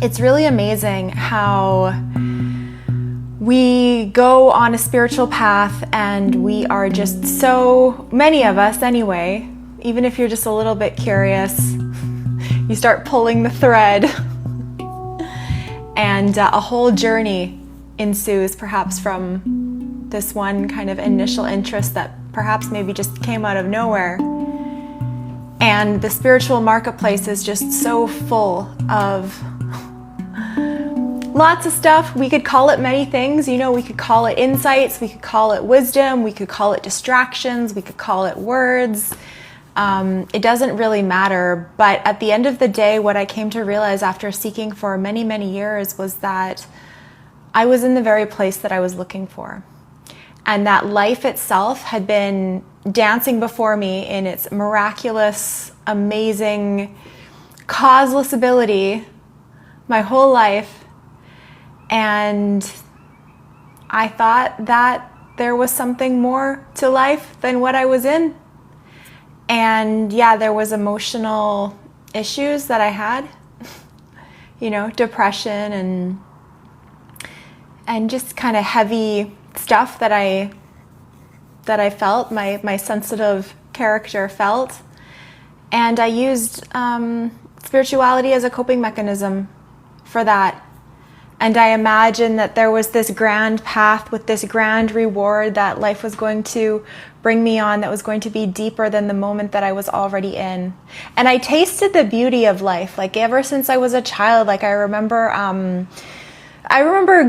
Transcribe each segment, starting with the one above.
it's really amazing how we go on a spiritual path and we are just, so many of us anyway, even if you're just a little bit curious, you start pulling the thread and a whole journey ensues, perhaps from this one kind of initial interest that perhaps maybe just came out of nowhere. And the spiritual marketplace is just so full of lots of stuff. We could call it many things. We could call it insights, we could call it wisdom, we could call it distractions, we could call it words. It doesn't really matter. But at the end of the day, what I came to realize after seeking for many, many years was that I was in the very place that I was looking for. And that life itself had been dancing before me in its miraculous, amazing, causeless ability my whole life. And I thought that there was something more to life than what I was in. And yeah, there was emotional issues that I had, depression and just kind of heavy stuff that I felt, my sensitive character felt. And I used spirituality as a coping mechanism for that. And I imagined that there was this grand path with this grand reward that life was going to bring me on, that was going to be deeper than the moment that I was already in. And I tasted the beauty of life, like ever since I was a child. Like I remember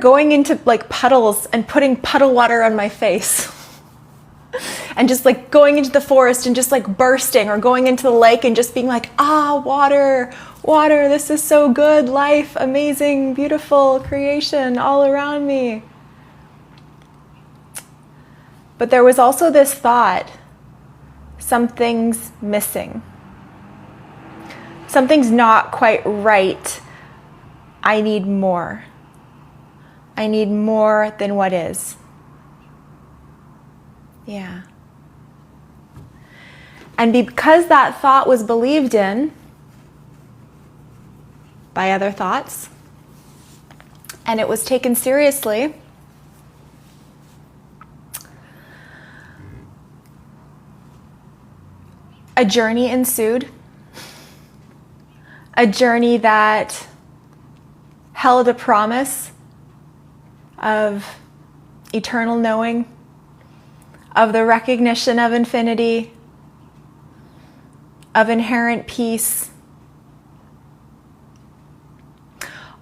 going into like puddles and putting puddle water on my face. And just like going into the forest and just like bursting, or going into the lake and just being like, water, this is so good, life, amazing, beautiful creation all around me. But there was also this thought, something's missing. Something's not quite right. I need more. I need more than what is. Yeah. And because that thought was believed in by other thoughts, and it was taken seriously, a journey ensued. A journey that held a promise of eternal knowing, of the recognition of infinity, of inherent peace.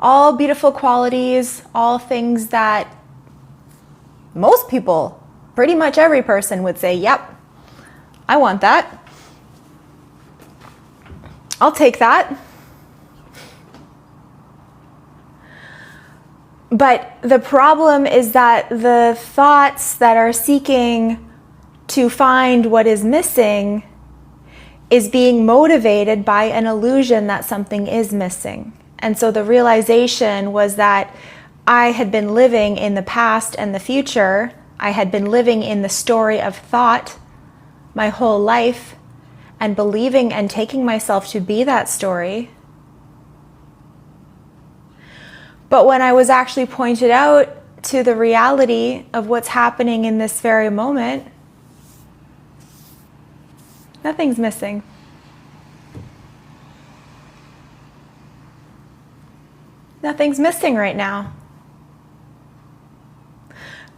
All beautiful qualities, all things that most people, pretty much every person would say, yep, I want that. I'll take that. But the problem is that the thoughts that are seeking to find what is missing is being motivated by an illusion that something is missing. And so the realization was that I had been living in the past and the future. I had been living in the story of thought my whole life and believing and taking myself to be that story. But when I was actually pointed out to the reality of what's happening in this very moment, nothing's missing. Nothing's missing right now.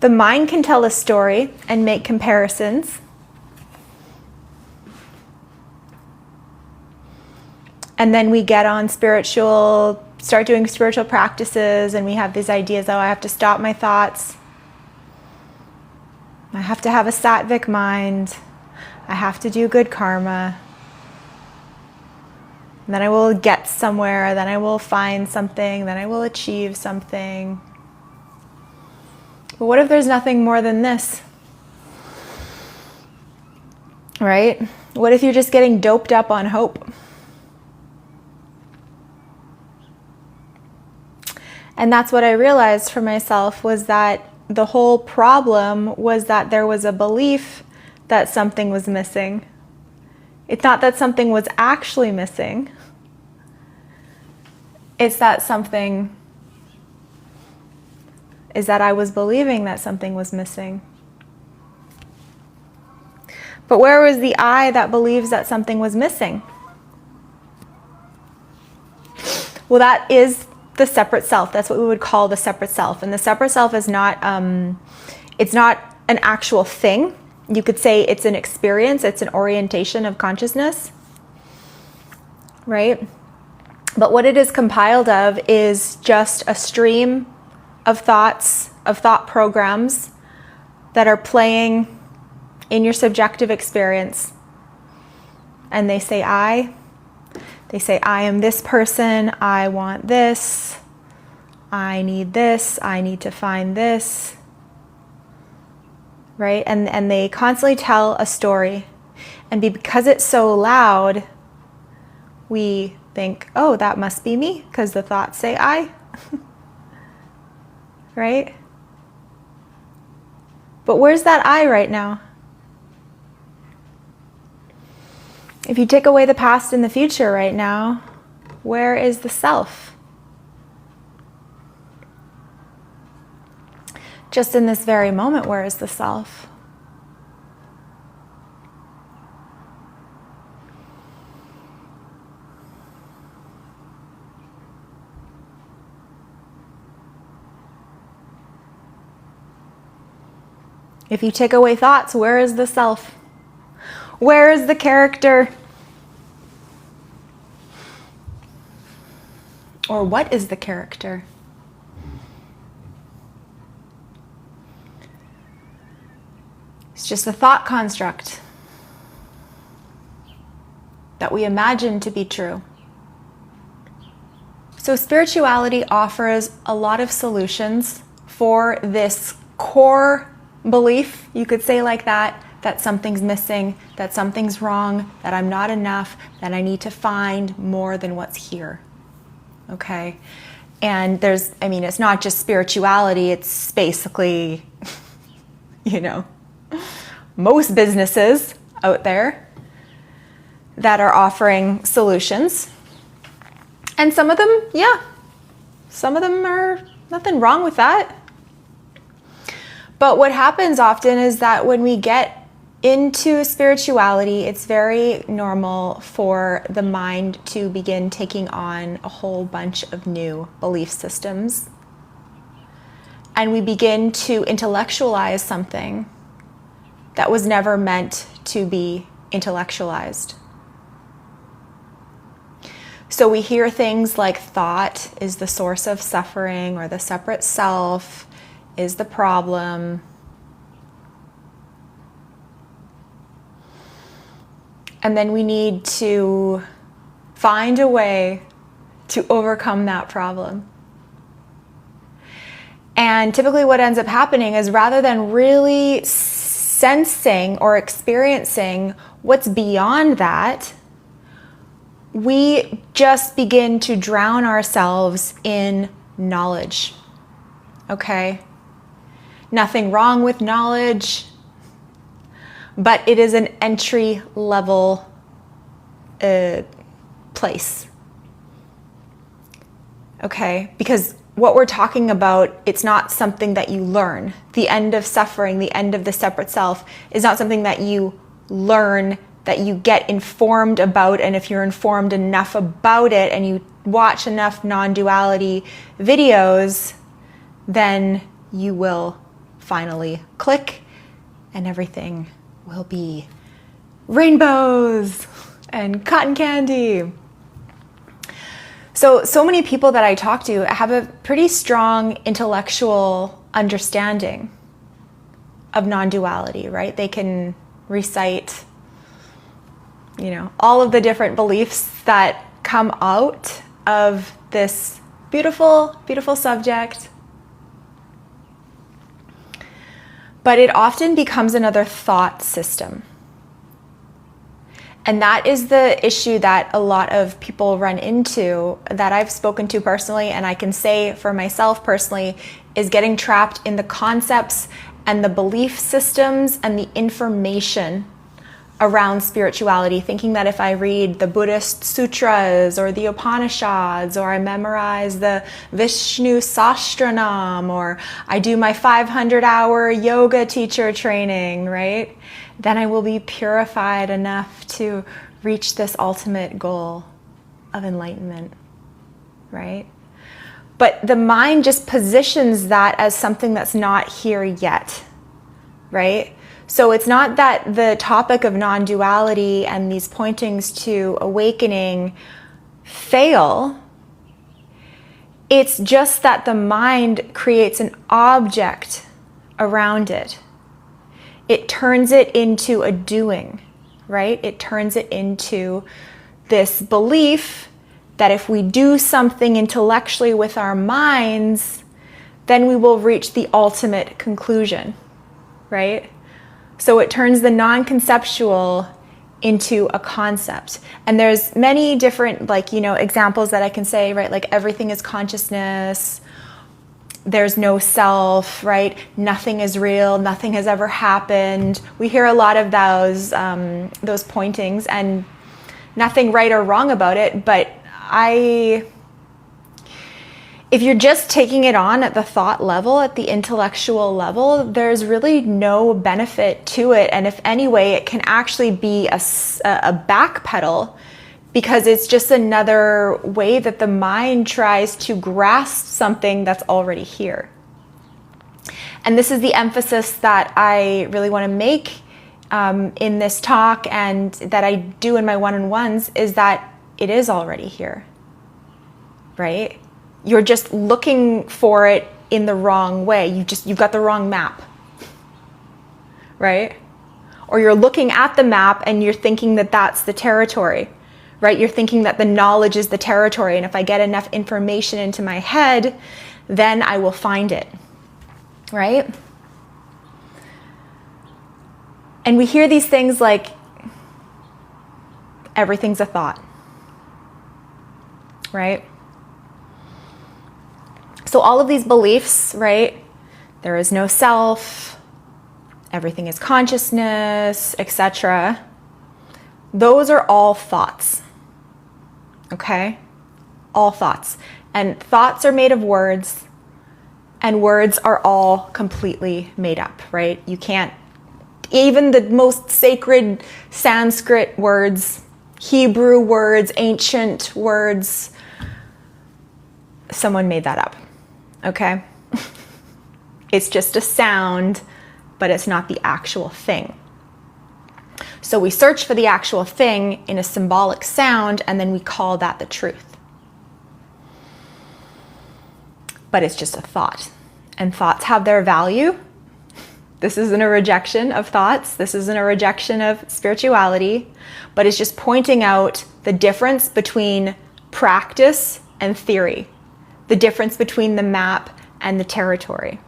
The mind can tell a story and make comparisons. And then we get on start doing spiritual practices, and we have these ideas, I have to stop my thoughts. I have to have a sattvic mind. I have to do good karma. And then I will get somewhere, then I will find something, then I will achieve something. But what if there's nothing more than this? Right? What if you're just getting doped up on hope? And that's what I realized for myself, was that the whole problem was that there was a belief that something was missing. It's not that something was actually missing. It's that something is that I was believing that something was missing. But where was the I that believes that something was missing? Well, that is the separate self. That's what we would call the separate self. And the separate self is not, it's not an actual thing. You could say it's an experience, it's an orientation of consciousness, right? But what it is compiled of is just a stream of thoughts, of thought programs that are playing in your subjective experience. And they say, I am this person, I want this, I need to find this, right? And they constantly tell a story. And because it's so loud, we think, oh, that must be me, because the thoughts say I, right? But where's that I right now? If you take away the past and the future right now, where is the self? Just in this very moment, where is the self? If you take away thoughts, where is the self? Where is the character? Or what is the character? It's just a thought construct that we imagine to be true. So spirituality offers a lot of solutions for this core belief, you could say like that something's missing, that something's wrong, that I'm not enough, that I need to find more than what's here. Okay? And it's not just spirituality, it's basically, most businesses out there that are offering solutions. And some of them, some of them are nothing wrong with that. But what happens often is that when we get into spirituality, it's very normal for the mind to begin taking on a whole bunch of new belief systems. And we begin to intellectualize something that was never meant to be intellectualized. So we hear things like thought is the source of suffering, or the separate self is the problem. And then we need to find a way to overcome that problem. And typically what ends up happening is, rather than really sensing or experiencing what's beyond that, we just begin to drown ourselves in knowledge. Okay? Nothing wrong with knowledge, but it is an entry level place. Okay? Because what we're talking about, it's not something that you learn. The end of suffering, the end of the separate self, is not something that you learn, that you get informed about. And if you're informed enough about it and you watch enough non-duality videos, then you will finally click and everything will be rainbows and cotton candy. So many people that I talk to have a pretty strong intellectual understanding of non-duality, right? They can recite, all of the different beliefs that come out of this beautiful, beautiful subject. But it often becomes another thought system. And that is the issue that a lot of people run into, that I've spoken to personally, and I can say for myself personally, is getting trapped in the concepts and the belief systems and the information around spirituality, thinking that if I read the Buddhist sutras or the Upanishads, or I memorize the Vishnu Sahasranam, or I do my 500-hour yoga teacher training, right? Then I will be purified enough to reach this ultimate goal of enlightenment, right? But the mind just positions that as something that's not here yet, right? So it's not that the topic of non-duality and these pointings to awakening fail. It's just that the mind creates an object around it. It turns it into a doing, right? It turns it into this belief that if we do something intellectually with our minds, then we will reach the ultimate conclusion, right? So it turns the non-conceptual into a concept. And there's many different, examples that I can say, right? Like everything is consciousness. There's no self, right? Nothing is real. Nothing has ever happened. We hear a lot of those pointings, and nothing right or wrong about it. But if you're just taking it on at the thought level, at the intellectual level, there's really no benefit to it. And if any way, it can actually be a backpedal, because it's just another way that the mind tries to grasp something that's already here. And this is the emphasis that I really want to make in this talk, and that I do in my one-on-ones, is that it is already here, right? You're just looking for it in the wrong way. You've got the wrong map, right? Or you're looking at the map and you're thinking that that's the territory, right? You're thinking that the knowledge is the territory, and if I get enough information into my head, then I will find it, right? And we hear these things like, everything's a thought, right? So all of these beliefs, right? There is no self, everything is consciousness, etc. Those are all thoughts, okay? All thoughts. And thoughts are made of words, and words are all completely made up, right? You can't, even the most sacred Sanskrit words, Hebrew words, ancient words, someone made that up. Okay? It's just a sound, but it's not the actual thing. So we search for the actual thing in a symbolic sound, and then we call that the truth. But it's just a thought. And thoughts have their value. This isn't a rejection of thoughts. This isn't a rejection of spirituality, but it's just pointing out the difference between practice and theory. The difference between the map and the territory.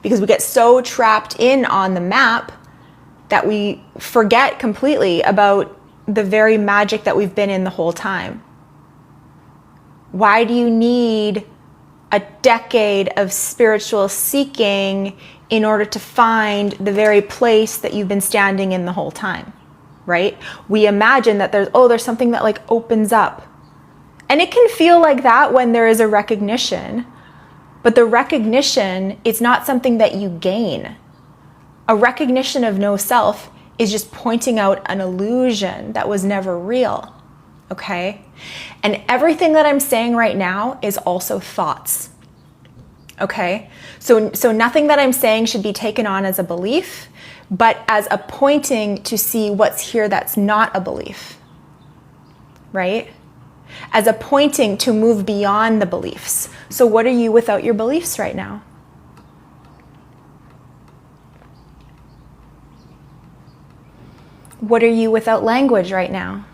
Because we get so trapped in on the map that we forget completely about the very magic that we've been in the whole time. Why do you need a decade of spiritual seeking in order to find the very place that you've been standing in the whole time, right? We imagine that there's something that like opens up. And it can feel like that when there is a recognition, but the recognition is not something that you gain. A recognition of no self is just pointing out an illusion that was never real, okay? And everything that I'm saying right now is also thoughts, okay? So nothing that I'm saying should be taken on as a belief, but as a pointing to see what's here that's not a belief, right? As a pointing to move beyond the beliefs. So what are you without your beliefs right now? What are you without language right now?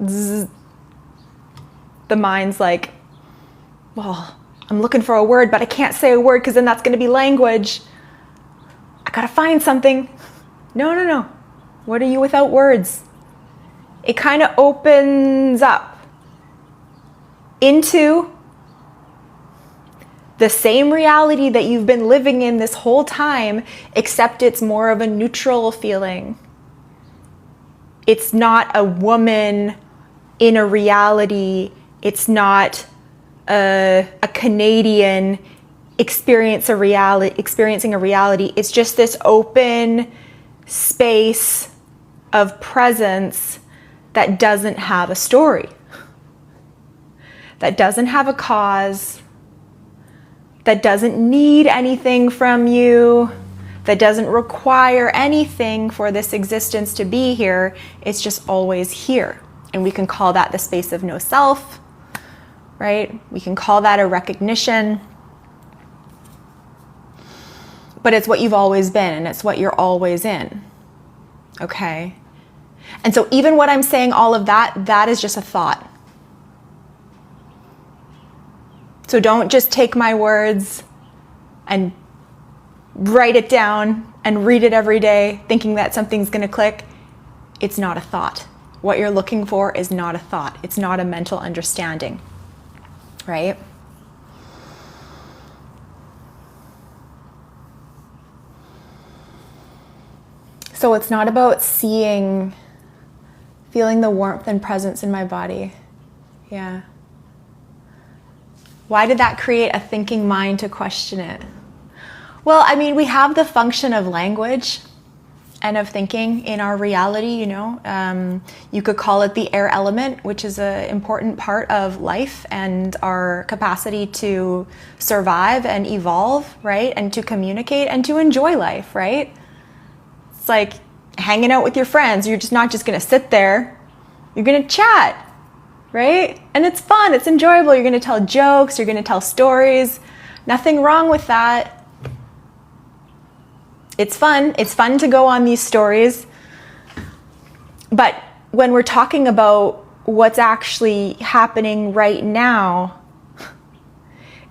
Zzz. The mind's like, well, I'm looking for a word, but I can't say a word because then that's going to be language. I got to find something. No. What are you without words? It kind of opens up. into the same reality that you've been living in this whole time, except it's more of a neutral feeling. It's not a woman in a reality. It's not a Canadian experiencing a reality. It's just this open space of presence that doesn't have a story, that doesn't have a cause, that doesn't need anything from you, that doesn't require anything for this existence to be here. It's just always here. And we can call that the space of no self, right? We can call that a recognition. But it's what you've always been, and it's what you're always in. Okay? And so even what I'm saying, all of that, that is just a thought. So don't just take my words and write it down and read it every day thinking that something's going to click. It's not a thought. What you're looking for is not a thought. It's not a mental understanding, right? So it's not about feeling the warmth and presence in my body. Yeah. Why did that create a thinking mind to question it? Well, I mean, we have the function of language and of thinking in our reality, you know. You could call it the air element, which is an important part of life and our capacity to survive and evolve, right? And to communicate and to enjoy life, right? It's like hanging out with your friends. You're just not just going to sit there. You're going to chat, right? And it's fun. It's enjoyable. You're going to tell jokes. You're going to tell stories. Nothing wrong with that. It's fun. It's fun to go on these stories. But when we're talking about what's actually happening right now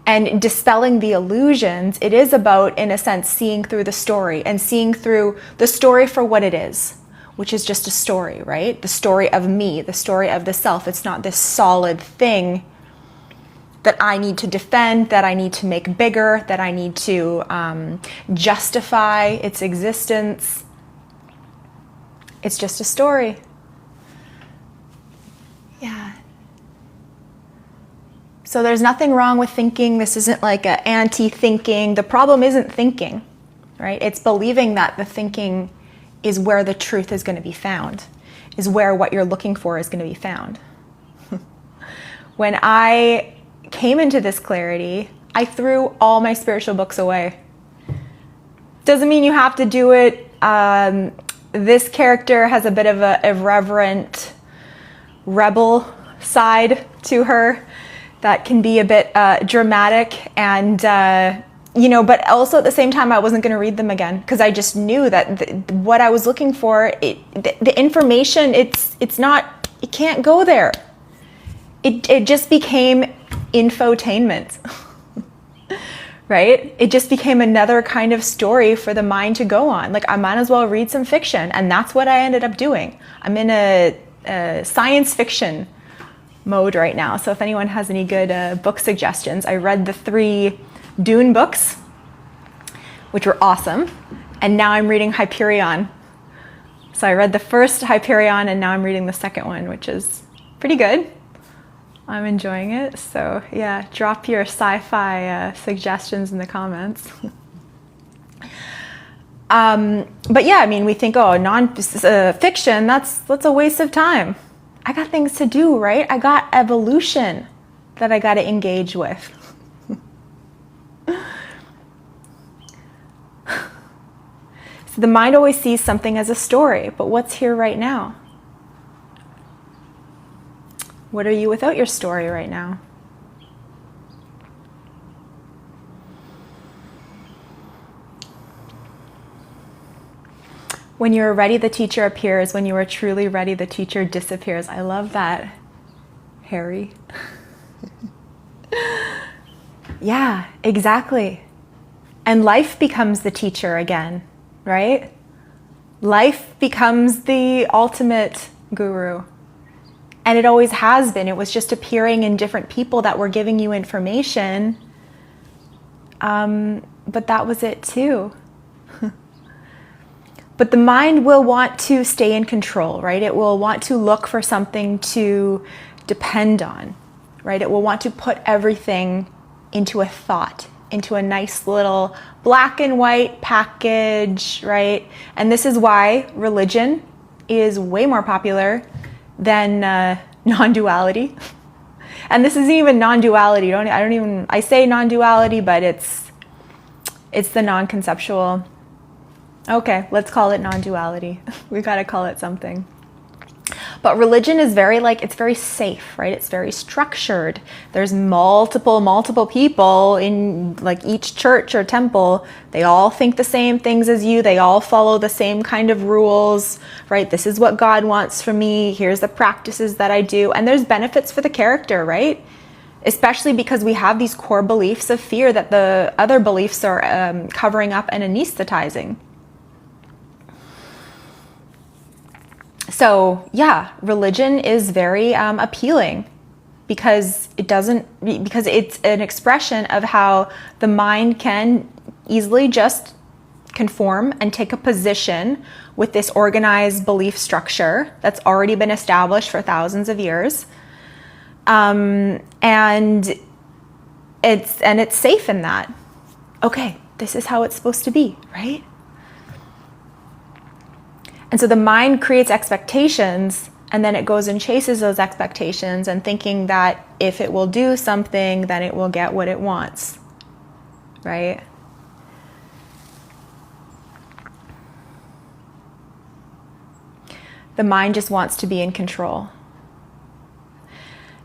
and dispelling the illusions, it is about, in a sense, seeing through the story and seeing through the story for what it is, which is just a story, right? The story of me, the story of the self. It's not this solid thing that I need to defend, that I need to make bigger, that I need to justify its existence. It's just a story. Yeah. So there's nothing wrong with thinking. This isn't like an anti-thinking. The problem isn't thinking, right? It's believing that the thinking is where the truth is going to be found, is where what you're looking for is going to be found. When I came into this clarity, I threw all my spiritual books away. Doesn't mean you have to do it. This character has a bit of a irreverent rebel side to her that can be a bit dramatic and but also at the same time I wasn't going to read them again because I just knew that what I was looking for, the information, it can't go there. It just became infotainment, right? It just became another kind of story for the mind to go on. Like I might as well read some fiction, and that's what I ended up doing. I'm in a science fiction mode right now. So if anyone has any good book suggestions, I read the 3 Dune books, which were awesome. And now I'm reading Hyperion. So I read the first Hyperion and now I'm reading the second one, which is pretty good. I'm enjoying it. So yeah, drop your sci-fi suggestions in the comments. But yeah, I mean, we think, oh, non-fiction, that's a waste of time. I got things to do, right? I got evolution that I got to engage with. So the mind always sees something as a story, but what's here right now? What are you without your story right now? When you are ready, the teacher appears. When you are truly ready, the teacher disappears. I love that, Harry. Yeah, exactly. And life becomes the teacher again, right? Life becomes the ultimate guru. And it always has been. It was just appearing in different people that were giving you information. But that was it too. But the mind will want to stay in control, right? It will want to look for something to depend on, right? It will want to put everything into a thought, into a nice little black and white package, right? And this is why religion is way more popular than non-duality. And this isn't even non-duality. I say non-duality, but it's the non-conceptual. Okay, let's call it non-duality. We gotta call it something. But religion is it's very safe, right? It's very structured. There's multiple people in like each church or temple. They all think the same things as you. They all follow the same kind of rules, right? This is what God wants from me. Here's the practices that I do. And there's benefits for the character, right? Especially because we have these core beliefs of fear that the other beliefs are covering up and anesthetizing. So yeah, religion is very appealing because it's an expression of how the mind can easily just conform and take a position with this organized belief structure that's already been established for thousands of years. And it's safe in that. Okay, this is how it's supposed to be, right? And so the mind creates expectations, and then it goes and chases those expectations and thinking that if it will do something, then it will get what it wants, right? The mind just wants to be in control.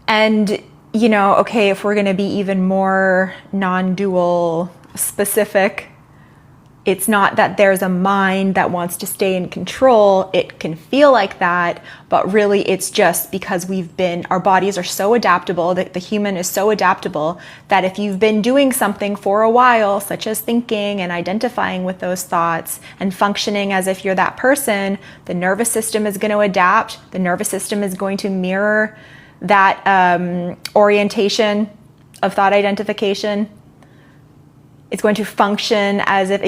And, okay, if we're going to be even more non-dual specific, it's not that there's a mind that wants to stay in control. It can feel like that, but really it's just because our bodies are so adaptable, that the human is so adaptable that if you've been doing something for a while, such as thinking and identifying with those thoughts and functioning as if you're that person, the nervous system is going to adapt. The nervous system is going to mirror that orientation of thought identification. It's going to function as if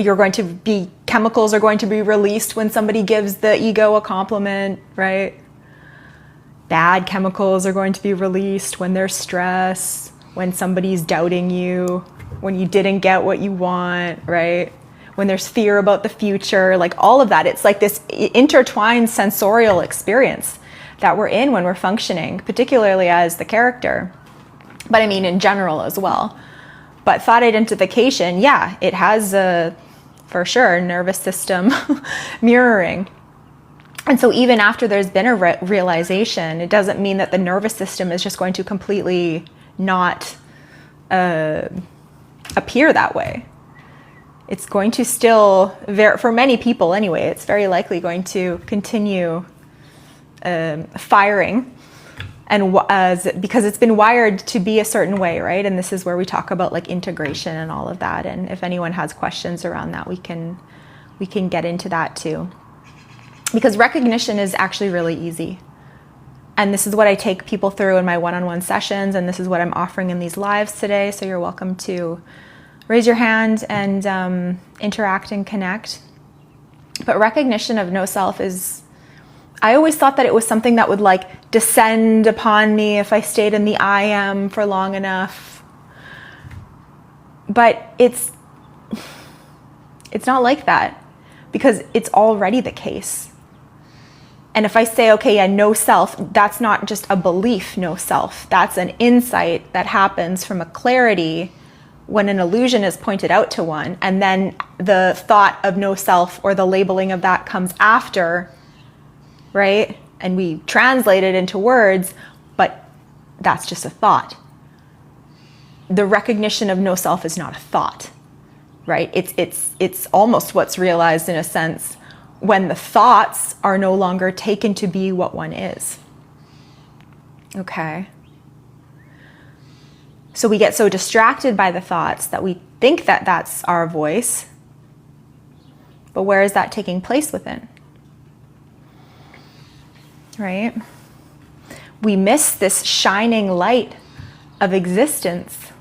chemicals are going to be released when somebody gives the ego a compliment, right? Bad chemicals are going to be released when there's stress, when somebody's doubting you, when you didn't get what you want, right? When there's fear about the future, like all of that. It's like this intertwined sensorial experience that we're in when we're functioning, particularly as the character, but I mean in general as well. But thought identification, yeah, it has for sure, nervous system mirroring. And so even after there's been a realization, it doesn't mean that the nervous system is just going to completely not appear that way. It's going to still, for many people anyway, it's very likely going to continue firing. And because it's been wired to be a certain way, right? And this is where we talk about like integration and all of that. And if anyone has questions around that, we can get into that too. Because recognition is actually really easy. And this is what I take people through in my one-on-one sessions. And this is what I'm offering in these lives today. So you're welcome to raise your hand and interact and connect. But recognition of no self I always thought that it was something that would like descend upon me if I stayed in the I am for long enough. But it's not like that, because it's already the case. And if I say, okay, yeah, no self, that's not just a belief, no self. That's an insight that happens from a clarity when an illusion is pointed out to one. And then the thought of no self or the labeling of that comes after, right? And we translate it into words, but that's just a thought. The recognition of no self is not a thought, right? It's almost what's realized in a sense when the thoughts are no longer taken to be what one is. Okay. So we get so distracted by the thoughts that we think that that's our voice, but where is that taking place within? Right? we miss this shining light of existence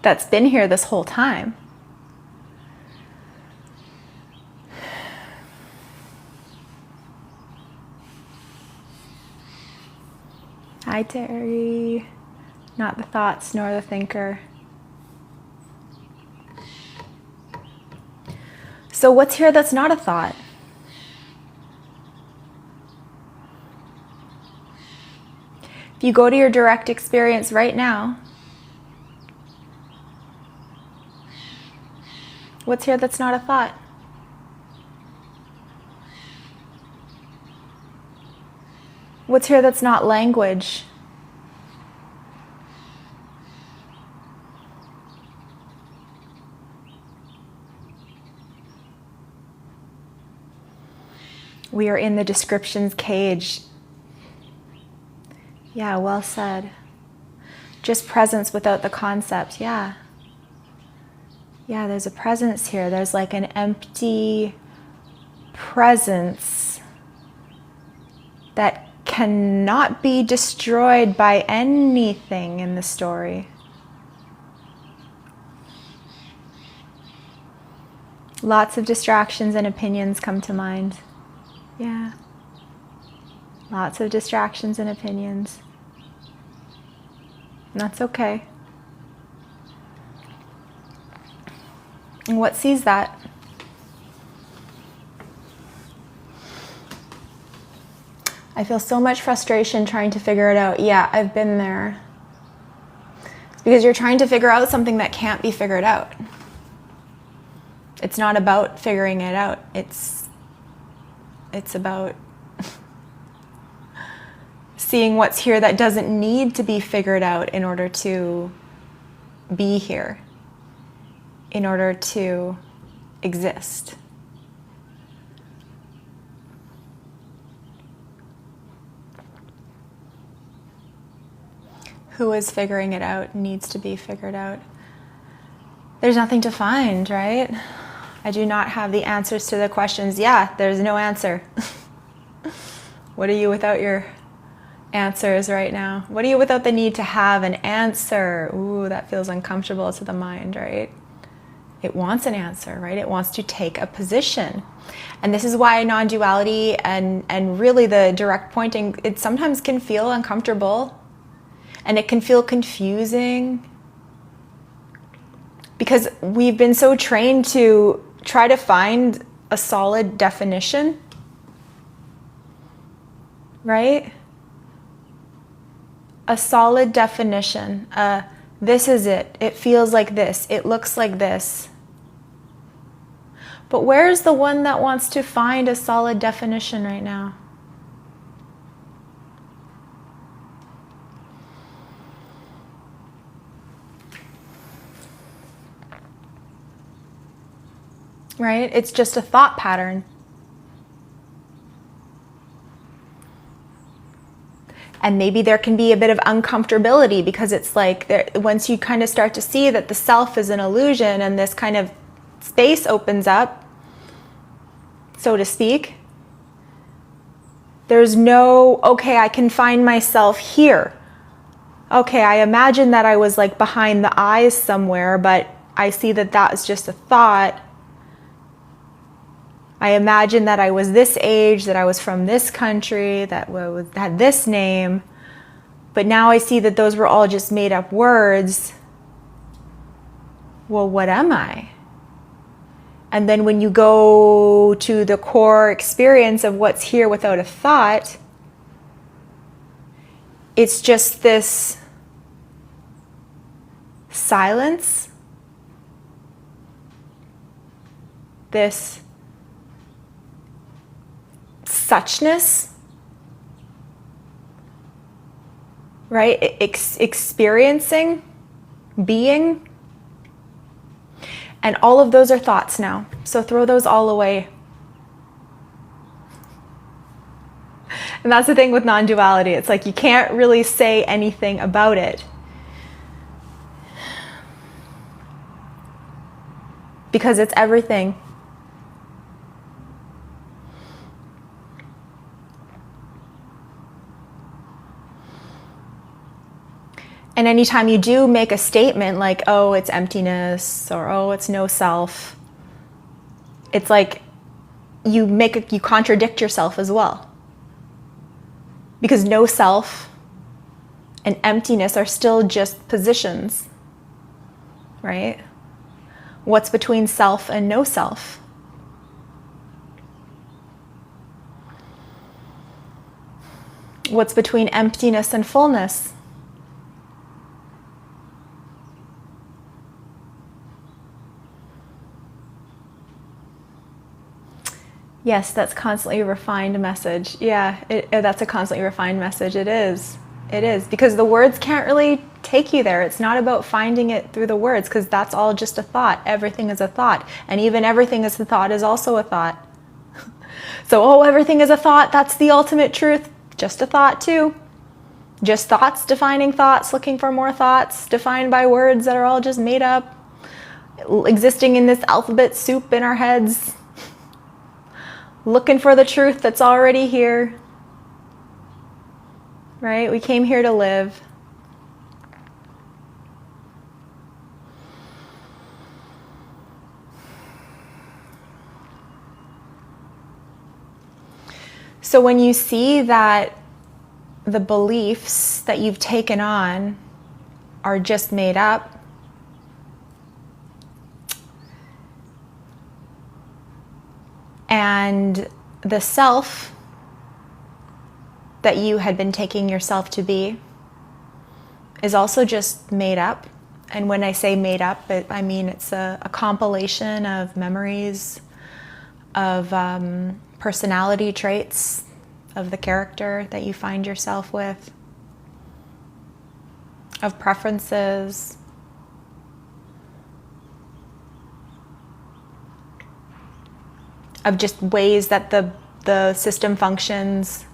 that's been here this whole time. Hi, Terry. Not the thoughts nor the thinker. So what's here that's not a thought? If you go to your direct experience right now, what's here that's not a thought? What's here that's not language? We are in the descriptions cage. Yeah, well said. Just presence without the concept. Yeah. Yeah, there's a presence here. There's like an empty presence that cannot be destroyed by anything in the story. Lots of distractions and opinions come to mind. Yeah. Lots of distractions and opinions. And that's okay. And what sees that? I feel so much frustration trying to figure it out. Yeah, I've been there. It's because you're trying to figure out something that can't be figured out. It's not about figuring it out. It's about seeing what's here that doesn't need to be figured out in order to be here, in order to exist. Who is figuring it out needs to be figured out. There's nothing to find, right? I do not have the answers to the questions. Yeah, there's no answer. What are you without your answers right now? What are you without the need to have an answer? Ooh, that feels uncomfortable to the mind, right? It wants an answer, right? It wants to take a position. And this is why non-duality and really the direct pointing, it sometimes can feel uncomfortable and it can feel confusing because we've been so trained to try to find a solid definition, right? A solid definition. This is it. It feels like this. It looks like this. But where's the one that wants to find a solid definition right now? Right? It's just a thought pattern. And maybe there can be a bit of uncomfortability because it's like once you kind of start to see that the self is an illusion and this kind of space opens up, so to speak, there's no, okay, I can find myself here. Okay, I imagine that I was like behind the eyes somewhere, but I see that that is just a thought. I imagine that I was this age, that I was from this country, that had this name, but now I see that those were all just made up words. Well, what am I? And then when you go to the core experience of what's here without a thought, it's just this silence, this suchness, right? Experiencing, being. And all of those are thoughts now. So throw those all away. And that's the thing with non-duality. It's like you can't really say anything about it. Because it's everything. And anytime you do make a statement like, oh, it's emptiness, or oh, it's no self, it's like you contradict yourself as well. Because no self and emptiness are still just positions, right? What's between self and no self? What's between emptiness and fullness? Yes, that's constantly refined message. Yeah, that's a constantly refined message. It is. It is. Because the words can't really take you there. It's not about finding it through the words, because that's all just a thought. Everything is a thought. And even everything is a thought is also a thought. So, oh, everything is a thought. That's the ultimate truth. Just a thought too. Just thoughts defining thoughts, looking for more thoughts, defined by words that are all just made up, existing in this alphabet soup in our heads. Looking for the truth that's already here, right? We came here to live. So when you see that the beliefs that you've taken on are just made up, and the self that you had been taking yourself to be is also just made up. And when I say made up, I mean it's a compilation of memories, of personality traits of the character that you find yourself with, of preferences, of just ways that the system functions.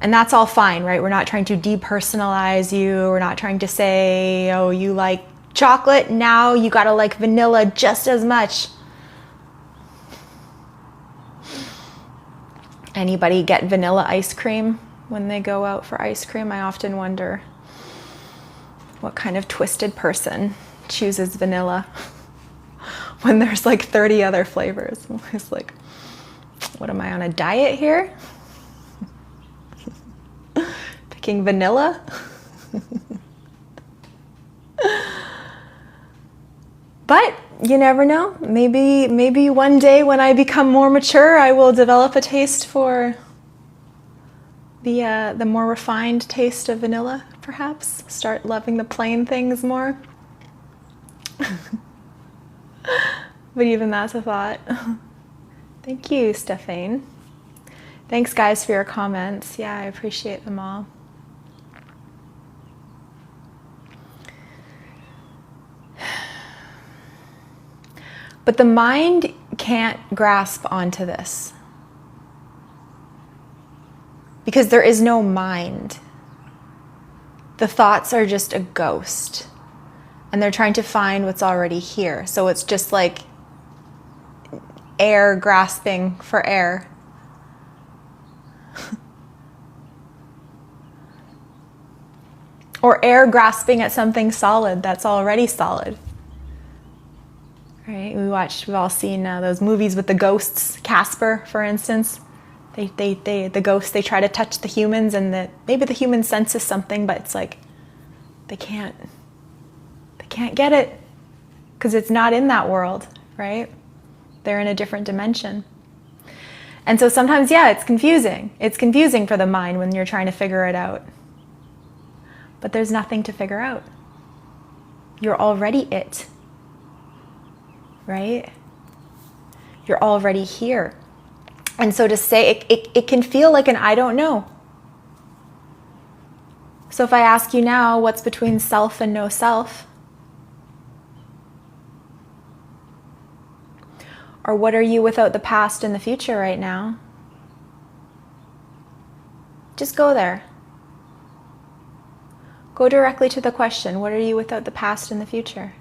And that's all fine, right? We're not trying to depersonalize you. We're not trying to say, oh, you like chocolate, now you gotta like vanilla just as much. Anybody get vanilla ice cream when they go out for ice cream? I often wonder what kind of twisted person chooses vanilla when there's like 30 other flavors. It's like, what am I, on a diet here? Picking vanilla? But you never know. Maybe one day when I become more mature, I will develop a taste for the more refined taste of vanilla, perhaps. Start loving the plain things more. But even that's a thought. Thank you, Stephane. Thanks, guys, for your comments. Yeah, I appreciate them all. But the mind can't grasp onto this because there is no mind. The thoughts are just a ghost, and they're trying to find what's already here. So it's just like air grasping for air. Or air grasping at something solid that's already solid. Right? We've all seen those movies with the ghosts. Casper, for instance. The ghosts, they try to touch the humans, and maybe the human senses something, but it's like they can't get it because it's not in that world, right? They're in a different dimension. And so sometimes, yeah, it's confusing. It's confusing for the mind when you're trying to figure it out. But there's nothing to figure out. You're already it. Right? You're already here. And so to say, it can feel like an I don't know. So if I ask you now, what's between self and no self? Or what are you without the past and the future right now? Just go there. Go directly to the question, what are you without the past and the future?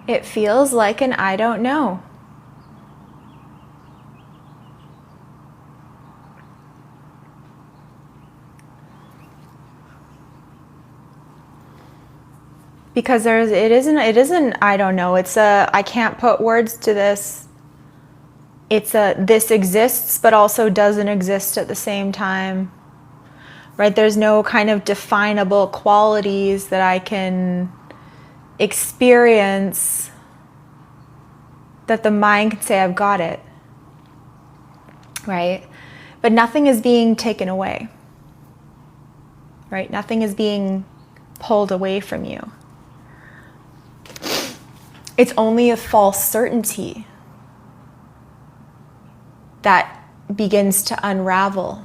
It feels like an I don't know. Because it isn't I don't know. It's a I can't put words to this. It's a this exists but also doesn't exist at the same time. Right? There's no kind of definable qualities that I can experience that the mind can say I've got it. Right? But nothing is being taken away. Right? Nothing is being pulled away from you. It's only a false certainty that begins to unravel.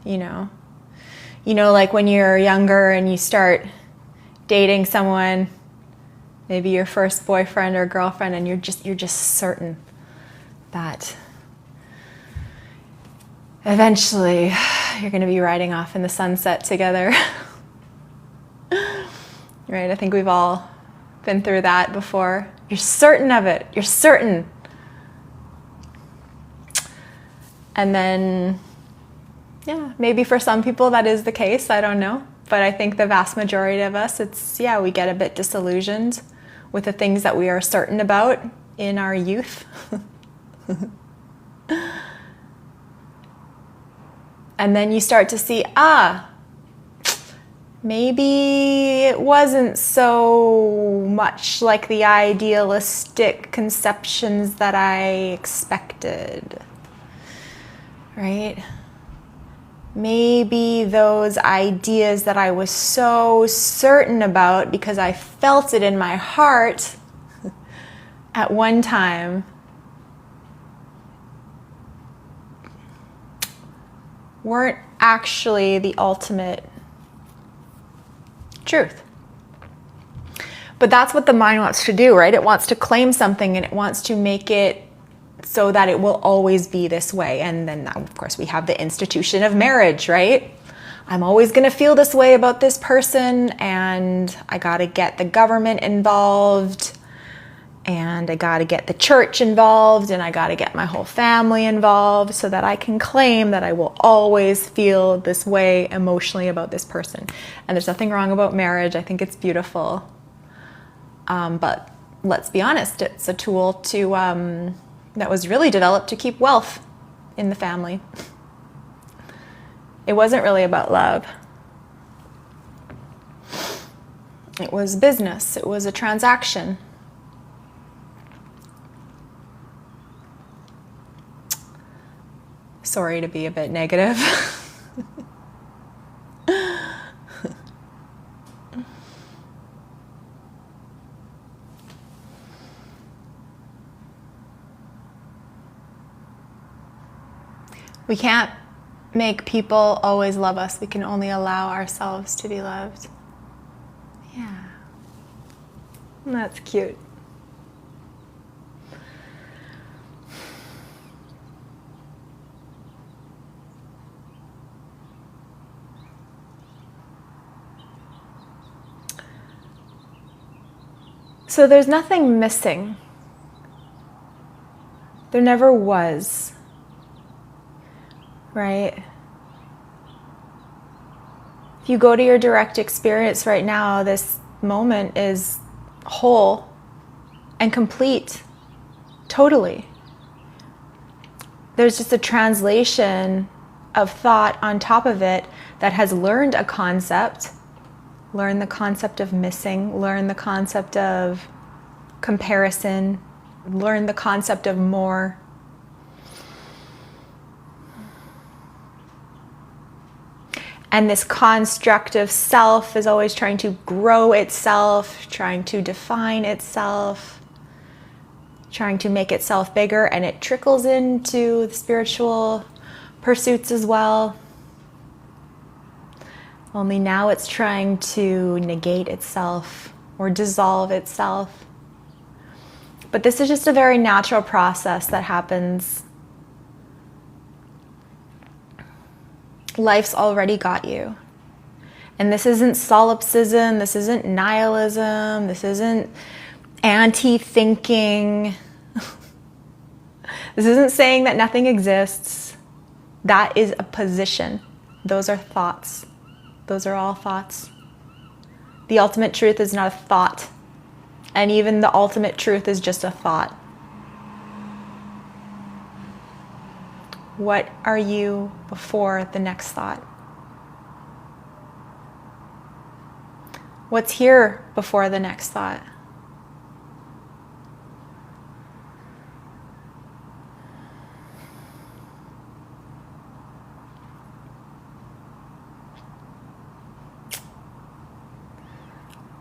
You know, like when you're younger and you start dating someone, maybe your first boyfriend or girlfriend, and you're just certain that eventually you're going to be riding off in the sunset together. Right? I think we've all been through that before. You're certain of it. You're certain. And then, yeah, maybe for some people that is the case. I don't know. But I think the vast majority of us, we get a bit disillusioned with the things that we are certain about in our youth. And then you start to see, maybe it wasn't so much like the idealistic conceptions that I expected, right? Maybe those ideas that I was so certain about because I felt it in my heart at one time weren't actually the ultimate truth. But that's what the mind wants to do, right? It wants to claim something and it wants to make it so that it will always be this way. And then, of course, we have the institution of marriage, right? I'm always going to feel this way about this person, and I got to get the government involved, and I got to get the church involved, and I got to get my whole family involved so that I can claim that I will always feel this way emotionally about this person. And there's nothing wrong about marriage. I think it's beautiful. But let's be honest, it's a tool to that was really developed to keep wealth in the family. It wasn't really about love. It was business. It was a transaction. Sorry to be a bit negative. We can't make people always love us. We can only allow ourselves to be loved. Yeah. That's cute. So there's nothing missing. There never was. Right? If you go to your direct experience right now, this moment is whole and complete. Totally. There's just a translation of thought on top of it that has learned a concept, learned the concept of missing, learned the concept of comparison, learned the concept of more. And this construct of self is always trying to grow itself, trying to define itself, trying to make itself bigger, and it trickles into the spiritual pursuits as well. Only now it's trying to negate itself or dissolve itself. But this is just a very natural process that happens. Life's already got you. And this isn't solipsism, this isn't nihilism, this isn't anti-thinking. This isn't saying that nothing exists. That is a position. Those are thoughts. Those are all thoughts. The ultimate truth is not a thought. And even the ultimate truth is just a thought. What are you before the next thought? What's here before the next thought?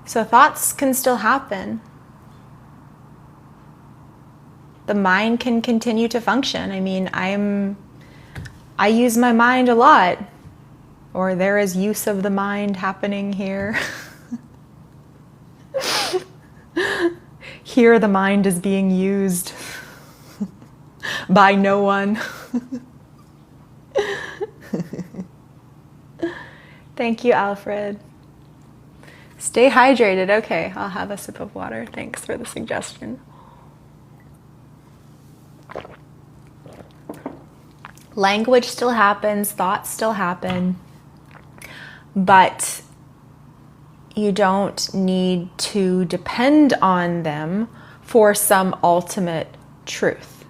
So thoughts can still happen. The mind can continue to function. I mean, I use my mind a lot, or there is use of the mind happening here. Here the mind is being used by no one. Thank you, Alfred. Stay hydrated. Okay, I'll have a sip of water. Thanks for the suggestion. Language still happens, thoughts still happen, but you don't need to depend on them for some ultimate truth,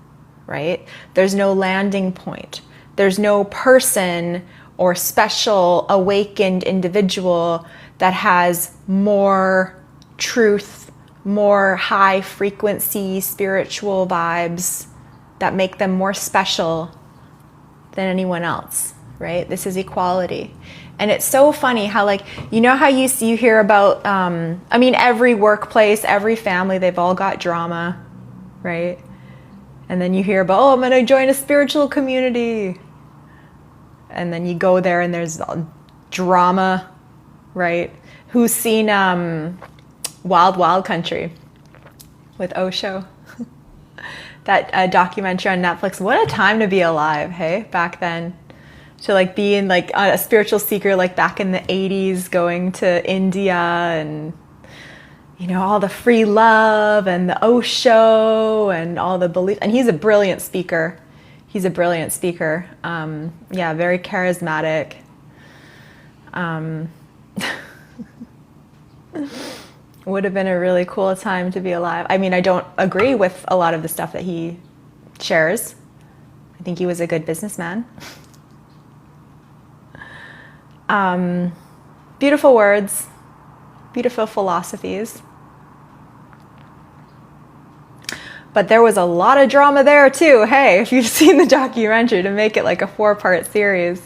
right? There's no landing point. There's no person or special awakened individual that has more truth, more high frequency spiritual vibes that make them more special than anyone else, right? This is equality. And it's so funny how, like, you know how you hear about, I mean, every workplace, every family, they've all got drama, right? And then you hear about, oh, I'm going to join a spiritual community. And then you go there and there's drama, right? Who's seen Wild Wild Country with Osho? That documentary on Netflix. What a time to be alive, hey? Back then. To like be in like a spiritual seeker, like back in the 80s, going to India and, you know, all the free love and the Osho and all the belief. And he's a brilliant speaker. He's a brilliant speaker. Yeah, very charismatic. Would have been a really cool time to be alive. I mean, I don't agree with a lot of the stuff that he shares. I think he was a good businessman. Beautiful words, beautiful philosophies. But there was a lot of drama there too. Hey, if you've seen the documentary, to make it like a 4-part series.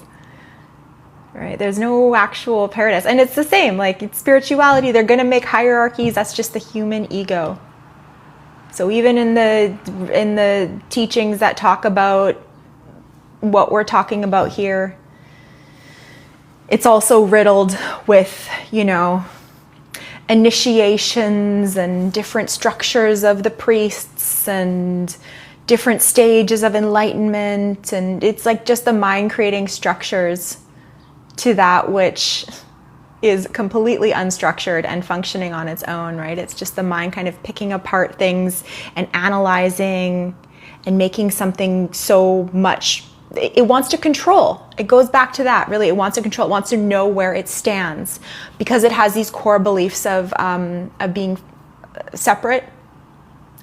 Right? There's no actual paradise. And it's the same, like it's spirituality, they're going to make hierarchies. That's just the human ego. So even in the teachings that talk about what we're talking about here, it's also riddled with, you know, initiations and different structures of the priests and different stages of enlightenment. And it's like just the mind creating structures to that which is completely unstructured and functioning on its own, right? It's just the mind kind of picking apart things and analyzing and making something so much. It wants to control. It goes back to that, really. It wants to control. It wants to know where it stands because it has these core beliefs of being separate,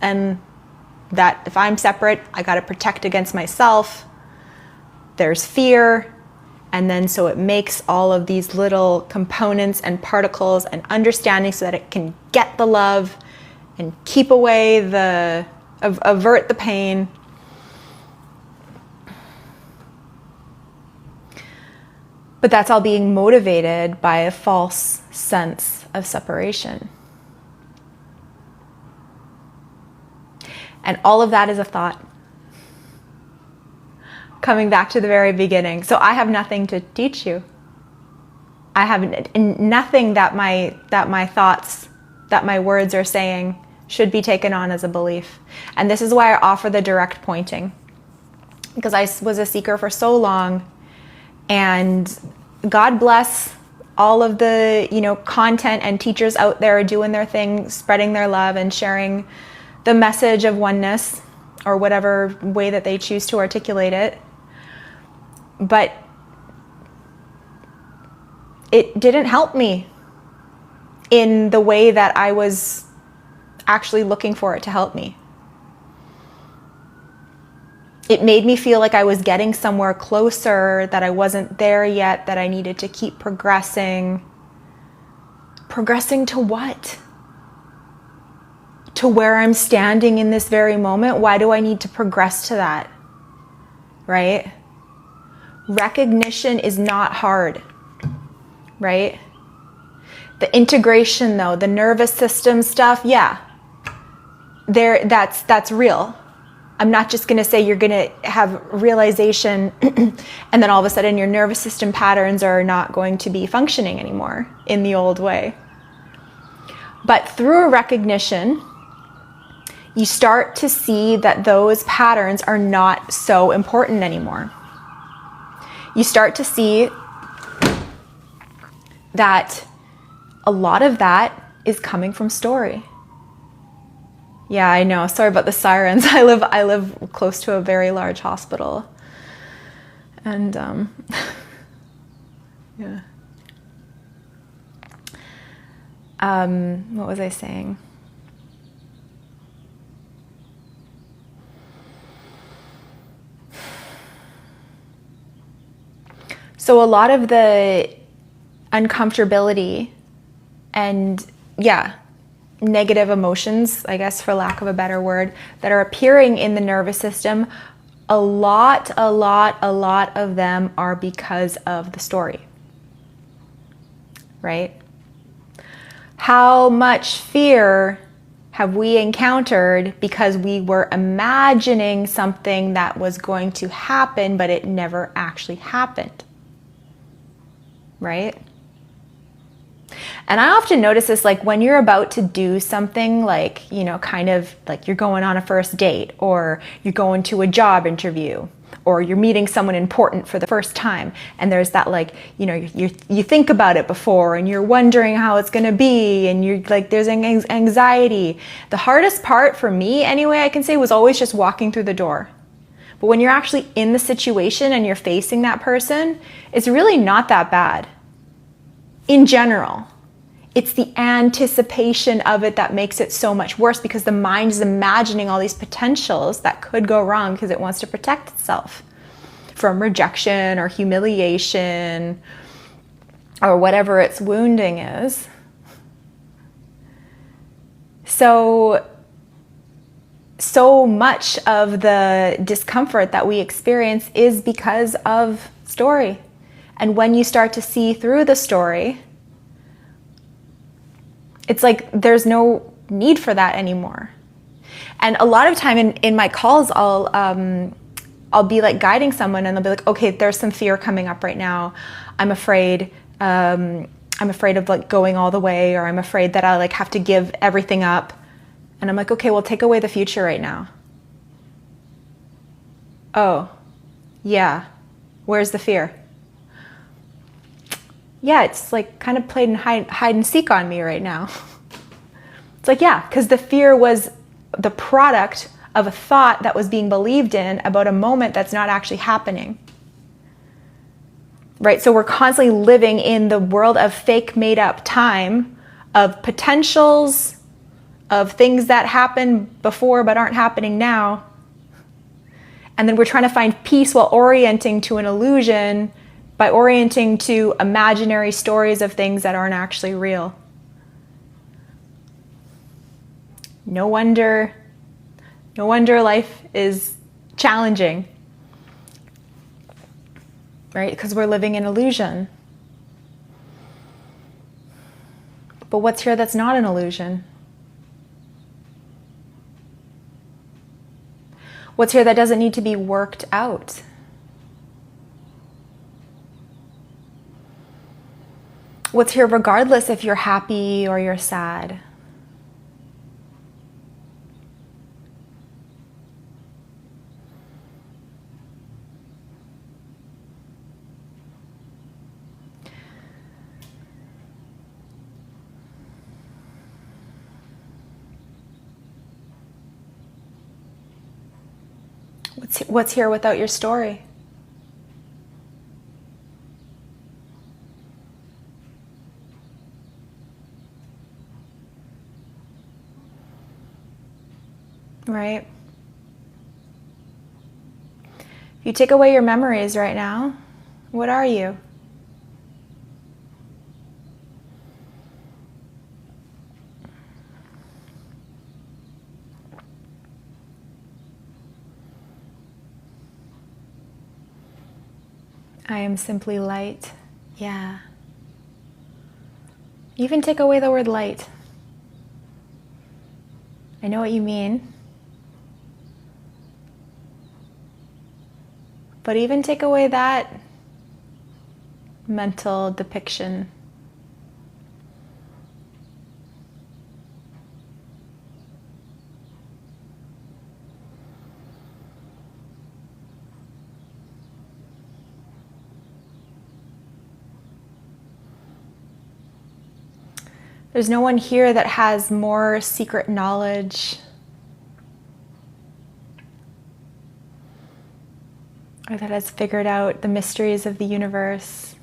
and that if I'm separate, I got to protect against myself. There's fear. And then so it makes all of these little components and particles and understanding so that it can get the love and keep away avert the pain. But that's all being motivated by a false sense of separation. And all of that is a thought. Coming back to the very beginning. So I have nothing to teach you. I have nothing that my thoughts, that my words are saying should be taken on as a belief. And this is why I offer the direct pointing. Because I was a seeker for so long, and God bless all of the, content and teachers out there doing their thing, spreading their love and sharing the message of oneness, or whatever way that they choose to articulate it. But it didn't help me in the way that I was actually looking for it to help me. It made me feel like I was getting somewhere closer, that I wasn't there yet, that I needed to keep progressing. Progressing to what? To where I'm standing in this very moment? Why do I need to progress to that? Right? Recognition is not hard, right? The integration though, the nervous system stuff, yeah, that's real. I'm not just going to say you're going to have realization and then all of a sudden your nervous system patterns are not going to be functioning anymore in the old way. But through a recognition, you start to see that those patterns are not so important anymore. You start to see that a lot of that is coming from story. Yeah, I know. Sorry about the sirens. I live close to a very large hospital. And yeah. What was I saying? So a lot of the uncomfortability and, negative emotions, I guess for lack of a better word, that are appearing in the nervous system, a lot of them are because of the story, right? How much fear have we encountered because we were imagining something that was going to happen, but it never actually happened, right? And I often notice this, like when you're about to do something, like, kind of like you're going on a first date, or you're going to a job interview, or you're meeting someone important for the first time. And there's that, like, you think about it before and you're wondering how it's going to be. And you're like, there's anxiety. The hardest part for me, anyway, I can say, was always just walking through the door. But when you're actually in the situation and you're facing that person, it's really not that bad. In general, it's the anticipation of it that makes it so much worse, because the mind is imagining all these potentials that could go wrong because it wants to protect itself from rejection or humiliation or whatever its wounding is. So much of the discomfort that we experience is because of story. And when you start to see through the story, it's like there's no need for that anymore. And a lot of time in my calls, I'll be like guiding someone, and they'll be like, okay, there's some fear coming up right now. I'm afraid of like going all the way, or I'm afraid that I like have to give everything up. And I'm like, okay, well, take away the future right now. Oh, yeah. Where's the fear? Yeah, it's like kind of played hide and seek on me right now. It's like, yeah, because the fear was the product of a thought that was being believed in about a moment that's not actually happening. Right? So we're constantly living in the world of fake made up time, of potentials, of things that happened before but aren't happening now. And then we're trying to find peace while orienting to an illusion, by orienting to imaginary stories of things that aren't actually real. No wonder life is challenging, right? Because we're living in illusion. But what's here that's not an illusion? What's here that doesn't need to be worked out? What's here regardless if you're happy or you're sad? What's here without your story? Right? If you take away your memories right now, what are you? I am simply light. Yeah. Even take away the word light. I know what you mean. But even take away that mental depiction. There's no one here that has more secret knowledge or that has figured out the mysteries of the universe.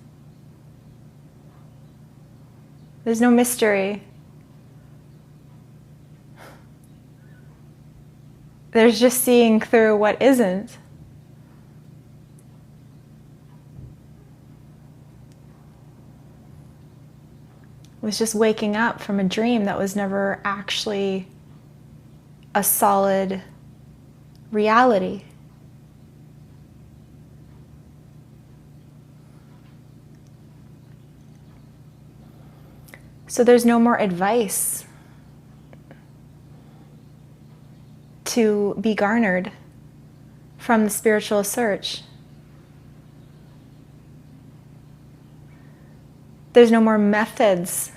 There's no mystery. There's just seeing through what isn't. Was just waking up from a dream that was never actually a solid reality. So there's no more advice to be garnered from the spiritual search. There's no more methods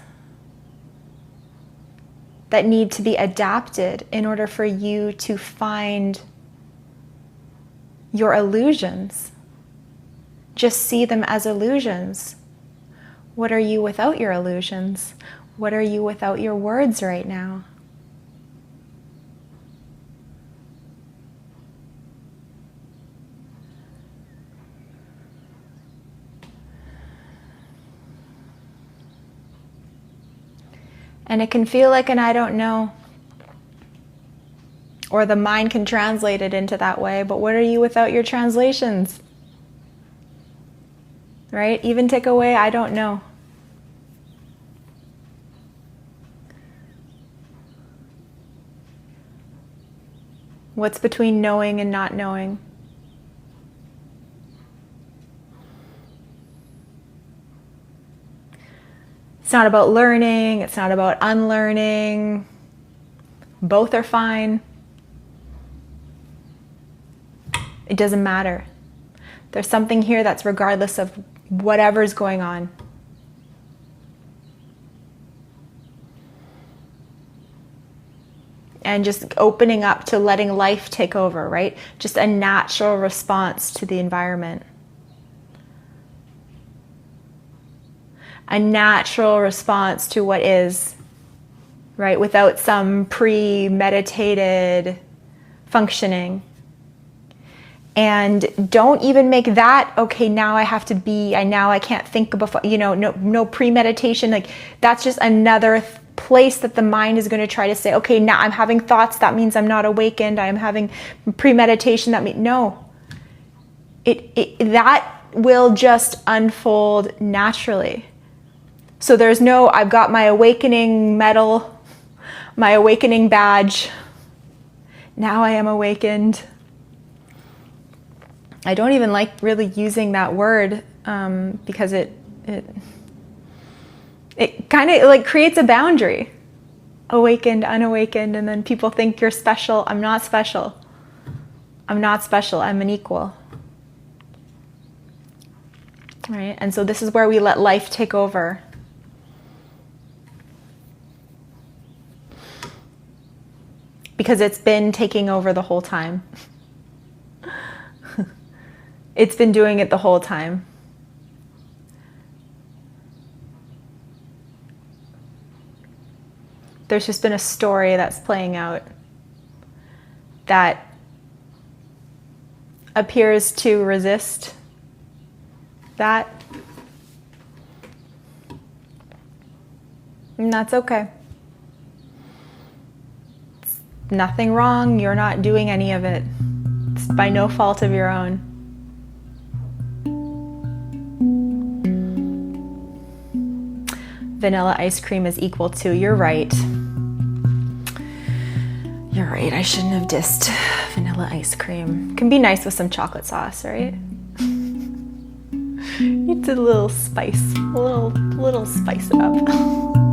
that need to be adapted in order for you to find your illusions. Just see them as illusions. What are you without your illusions? What are you without your words right now? And it can feel like an I don't know, or the mind can translate it into that way, but what are you without your translations? Right? Even take away I don't know. What's between knowing and not knowing? It's not about learning, it's not about unlearning. Both are fine. It doesn't matter. There's something here that's regardless of whatever's going on. And just opening up to letting life take over, right? Just a natural response to the environment. A natural response to what is, right? Without some premeditated functioning. And don't even make that, okay, now I have to be, now I can't think before, no premeditation. Like that's just another place that the mind is going to try to say, okay, now I'm having thoughts, that means I'm not awakened. I am having premeditation, that means, no. That will just unfold naturally. So there's no, I've got my awakening medal, my awakening badge. Now I am awakened. I don't even like really using that word because it kind of like creates a boundary. Awakened, unawakened, and then people think you're special. I'm not special. I'm not special. I'm an equal. Right? And so this is where we let life take over. Because it's been taking over the whole time. It's been doing it the whole time. There's just been a story that's playing out that appears to resist that. And that's okay. It's nothing wrong. You're not doing any of it. It's by no fault of your own. Vanilla ice cream is equal to, you're right. You're right, I shouldn't have dissed vanilla ice cream. Can be nice with some chocolate sauce, right? It's a little spice, a little spice it up.